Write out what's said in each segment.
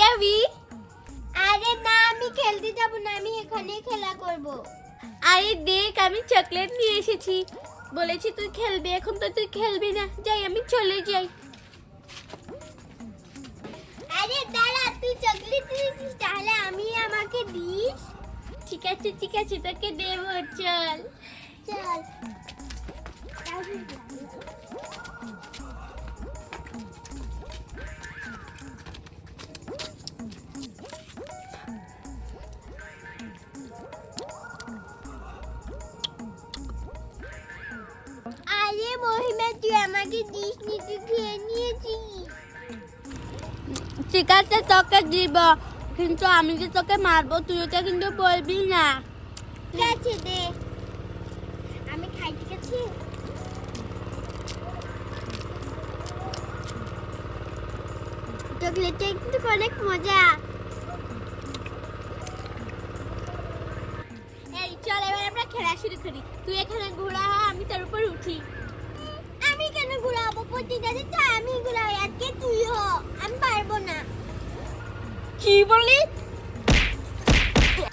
যাবি? আরে না, আমি খেলতে যাব না, আমি এখানে খেলা করব। আরে দেখ, আমি চকলেট নিয়ে এসেছি। বলেছি তুই খেলবি, এখন তো তুই খেলবি না। যাই, আমি চলে যাই। আরে দাঁড়া, তুই চকলেট দিয়েছিস, তাহলে আমাকে দিস। ঠিক আছে ঠিক আছে, তোকে দেবো, চল। চল। আরে মহিমা, তুই আমাকে দিস নি, তুই খেয়ে নিয়েছিস। ঠিক আছে, তোকে দিব, কিন্তু আমি যে তোকে মারবো তুই ওটা কিন্তু বলবি না। ঠিক আছে, দে, আমি খাই। ঠিক আছে, চকলেটটা কিন্তু অনেক মজা। এই চল, এবার আমরা খেলা শুরু করি। তুই এখানে ঘোড়া, আমি তোর উপর উঠি। আমি কেন ঘুরাবো? প্রতিদিনই তো আমি ঘুরাই, আজকে তুই হ। আমি পারবো না। কি বললি?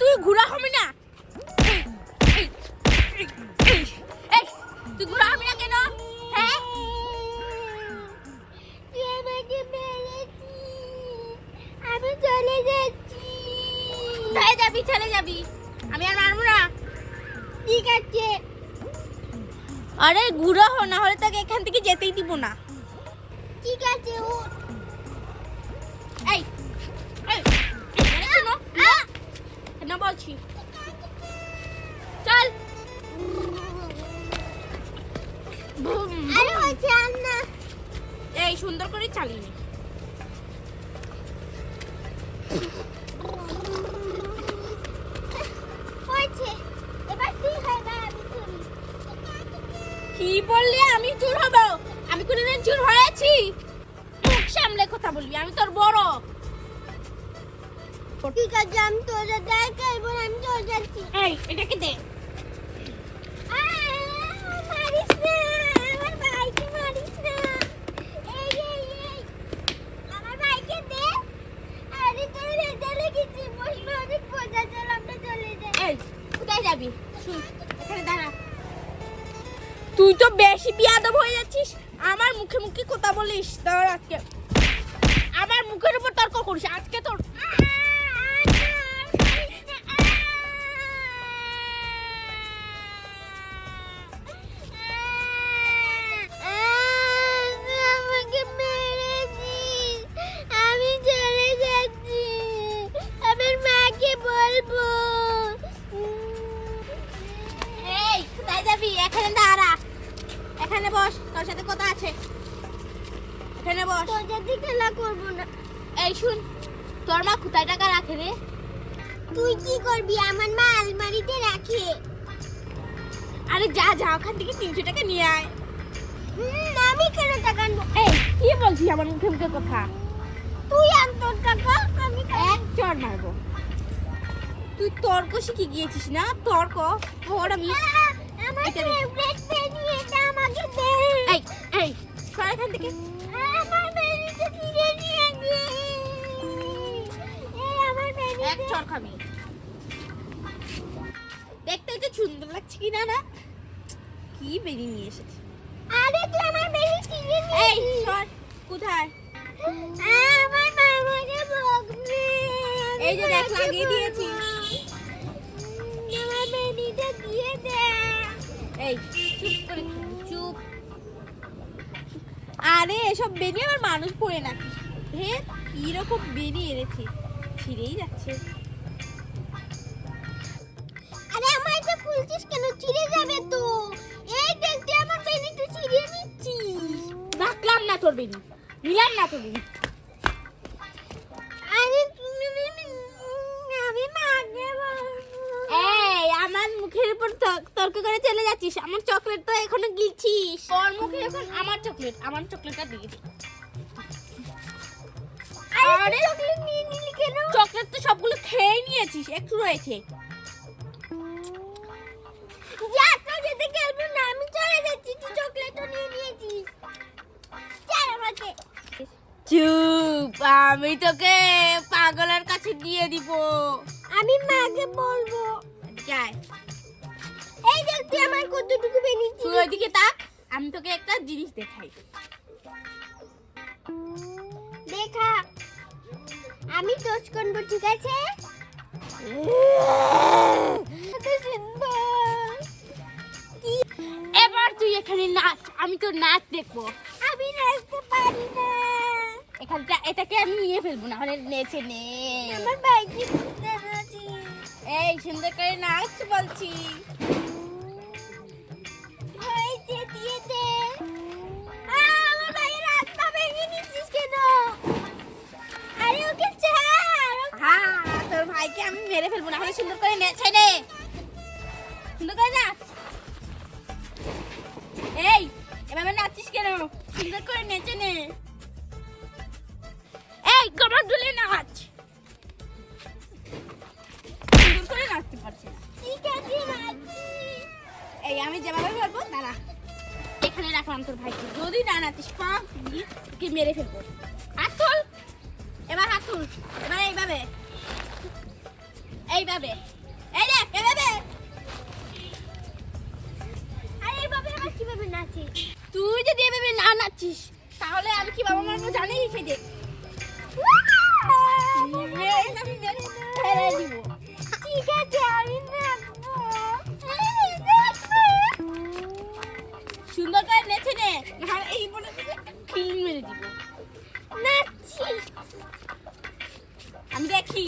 তুই ঘোড়া হবি না। এই, এই, এই, এই, তুই ঘোড়া হবি না কেন? হ্যাঁ, তুই আমাকে মেরেছিস, আমি চলে যাচ্ছি। কোথায় যাবি? চলে যাবি, আমি আর মারবো না। ঠিক আছে, আরে ঘোড়া হ, না হলে তোকে এখান থেকে যেতেই দিব না। ঠিক আছে, উঠ। এই, এই, এখানে শোনো, কেন বলছি? চল। বুম। আরে হচ্ছে আর না। এই সুন্দর করে চালিয়ে নে। হয়েছে, এবার তুই হয় না, আমি করি। কি বললি? আমি চুর হব? আমি কোনদিন চুর হয়েছি? মুখ সামলে কথা বলবি, আমি তোর বড়। ঠিক আছে, আমি তোরা দেখ, এবার আমি চলে যাচ্ছি। এই এটাকে দে। মারিস না, আমার ভাইকে মারিস না। এই এই এই, আমার ভাইকে দে। আরে তোর রেজা লেগেছে, মহিমা অনেক মজা। চল আমরা চলে যাই। এই কোথায় যাবি? শুন, এখানে দাঁড়া। তুই তো বেশি বিয়াদব হয়ে যাচ্ছিস। আমার মুখে মুখে কথা বলিস, তোর আজকে আমার মুখের উপর তর্ক করিস, আজকে তোর। আমাকে মেরেছিস, আমি চলে যাচ্ছি, আমার মাকে বলবো। এই কোথায় যাবি? এখানে দাঁড়া, এখানে বস, তোর সাথে কথা আছে। এখানে বস। তোর সাথে খেলা করবো না। এই শুন, তোর মা কোথায় টাকা রাখে রে? তুই কি করবি? আমার মা আলমারিতে রাখে। আরে যা যা, ওখান থেকে 300 টাকা নিয়ে আয়। আমি কেন টাকা আনবো? এই কি বলছিস আমার মুখে মুখে কথা? তুই আন তোর টাকা, আমি এক চড় মারবো। তুই তর্ক শিখে গিয়েছিস না? তর্ক তোর আমি। আমার এটা দে। ফেভারিট পেনি, এটা আমাকে দে। এই এই সর এখান থেকে। আমার পেনিটা কিনে নিয়ে দে। এই আমার পেনি। এক চড় খাবি। দেখতে তো সুন্দর লাগছে কি না? না কি বেরিয়ে নিয়ে এসেছে। আরে তুই আমার পেনি কিনে নিয়ে। এই সর, কোথায়? আমার মা আমাকে বকবে। এই যে দেখ, লাগিয়ে দিয়েছিস। আমার পেনিটা দিয়ে দে। এই চুপ করে থাক, চুপ। আরে এসব বেনি আমার মানুষ পড়ে নাকি? হে, কিরকম বেনি এনেছি, ছিঁড়েই যাচ্ছে। আরে আমার এটা খুলছিস কেন? ছিঁড়ে যাবে তো। এই দেখ, তুই আমার পেনিটা ছিঁড়ে নিচ্ছিস। রাখলাম না তোর বেনি, নিলাম না তোর বেনি। আরে তুমি আমি মাকে বলবো। এই আমার মুখের উপর তর্ক করে চলে যাচ্ছিস। আমার চকলেট তো এখনো গিলছিস। তোর মুখে এখন আমার চকলেটটা দিয়ে দে। আরে চকলেট নিয়ে নিলি কেন? চকলেট তো সবগুলো খেয়ে নিয়েছিস, একটু রয়েছে। যা, তোর সাথে খেলবো না, আমি চলে যাচ্ছি। তুই চকলেটও নিয়ে নিয়েছিস। ছাড় আমাকে। চুপ, আমি তোকে পাগলের কাছে দিয়ে দিব। আমি মাকে বলবো। যাই, এই দেখ তুই আমার কতটুকু বেনিয়েছিস। তুই ওইদিকে তাক, আমি তোকে একটা জিনিস দেখাই। দেখা, আমি টোস্ট করবো, ঠিক আছে? কত সুন্দর। এবার তুই এখানে নাচ, আমি তোর নাচ দেখবো। আমি নাচতে পারি না। এখানটা এটাকে আমি নিয়ে ফেলবো, না হলে নেচে নে। আমার ভাইকে দিতে নাচি। এই সুন্দর করে নাচ বলছি। হয়েছে, দিয়ে দে। আমার ভাইয়ের হাত পা ভেঙে নিচ্ছিস কেন? আরে ওকে ছাড়। হ্যাঁ, তোর ভাইকে আমি মেরে ফেলবো, না হলে সুন্দর করে নেচে নে। সুন্দর করে নাচ। এই এভাবে নাচিস কেন? সুন্দর করে নেচে নে। এই কমর দুলে নাচ। সুন্দর করে নাচতে পারছি না। ঠিক আছে, নাচি। এই আমি যেভাবে বলবো দাঁড়া, এখানে রাখলাম তোর ভাইকে। যদি না নাচিস পাঁচ দিয়ে তোকে মেরে ফেলবো। হাত তুল, এবার হাত তুল। এবার এইভাবে, এইভাবে, এই দেখ এভাবে। আরে এভাবে আবার কিভাবে নাচি? তুই যদি এভাবে না নাচিস তাহলে আমি কি বাবা মারবো জানিস? সেই দেখ আমি মেরে ফেলে দিব। ঠিক আছে, আমি নাচবো। সুন্দর করে নেচে নে, নাহলে এই বলে খিল মেরে দিব। নাচছি। আমি দেখি।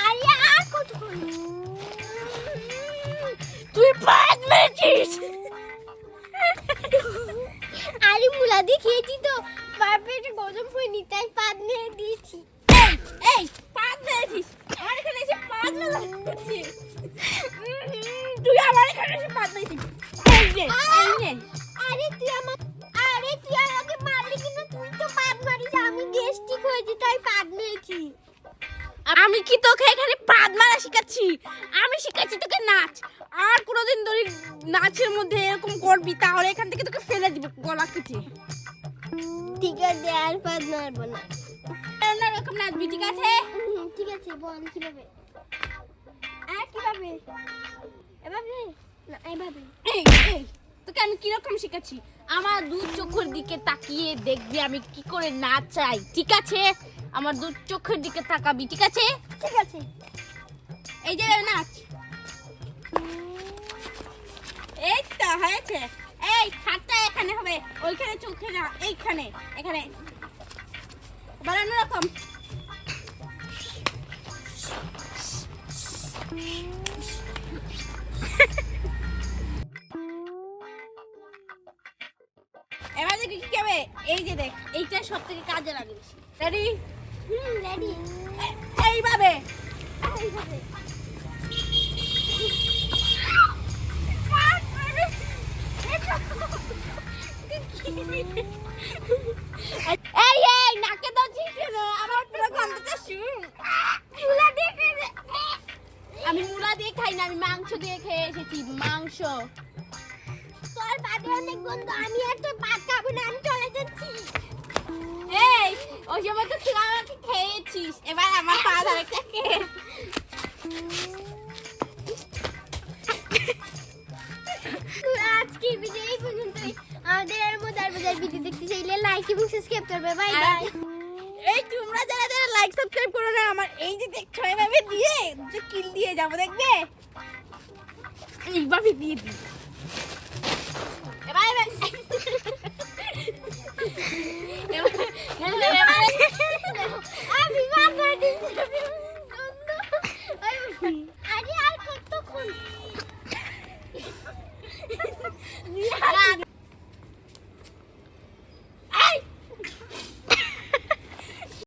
আরে আর কতক্ষণ? তুই পাঁচ মেরেছিস। আরে মুলা দিয়ে খেয়েছি তো, বাপের গরম হয়নি তাই পাত নিয়ে দিয়েছি। এই এই পাঁচ মেরেছিস, আমার এখানে এসে পাঁচ মেরেছিস। তুই আমার এখানে এসে পাঁচ মেরেছিস। এই নে, এই নে। আরে তুই আমাকে মারলি কেন? তুই তো পাত মারিস, আমি গ্যাস্ট্রিক হয়েছে তাই পাত নিয়েছি। আমি কি তোকে এখানে পাদ মারা শিখাচ্ছি? আমি শিখাচ্ছি তোকে নাচ। আর কোনোদিন ধরে নাচের মধ্যে এরকম করবি তাহলে এখান থেকে তোকে ফেলে দিব গলা কেটে। ঠিক আছে, আর পাত মারবো না। এরকম নাচবি, ঠিক আছে? ঠিক আছে, বল কিভাবে? আর কিভাবে? এভাবে না, এভাবে। এই এই তোকে আমি কিরকম শিখাচ্ছি? আমার দু চোখের দিকে তাকিয়ে দেখবি আমি কি করে নাচাই, ঠিক আছে? আমার দু চোখের দিকে তাকাবি, ঠিক আছে? ঠিক আছে। এই যে নাচ। এই তো হয়েছে। এই হাতটা এখানে হবে, ওইখানে চোখে না, এইখানে, এখানে বানানো রকম। এবার দেখি কি হবে। এই যে দেখ, এইটা সব থেকে কাজে লাগে। রেডি? রেডি। এইভাবে এইভাবে। এই এই নাকে দাঁড়িয়ে কেন? আমার পুরো গন্ধটা শুন। মুলা দিয়ে খেয়ে। আমি মুলা দিয়ে খাই না, আমি মাংস দিয়ে খেয়ে এসেছি। মাংস। তোর পাতে অনেক গন্ধ, আমি আর তোর পাত খাবো না, আমি চলে যাচ্ছি। এই ওই সময় তো তুই আমাকে খেয়েছিস, এবার আমার পা ধরে খেয়ে। আজকের ভিডিও এই পর্যন্তই। আমাদের আর মজার মজার ভিডিও দেখতে চাইলে লাইক এবং সাবস্ক্রাইব করবে। Bye bye. এই তোমরা যারা যারা লাইক সাবস্ক্রাইব করো না, আমার এই যে দেখছো এভাবে দিয়ে যে কিল দিয়ে যাবো, দেখবে এইভাবে দিয়ে দিই। এবার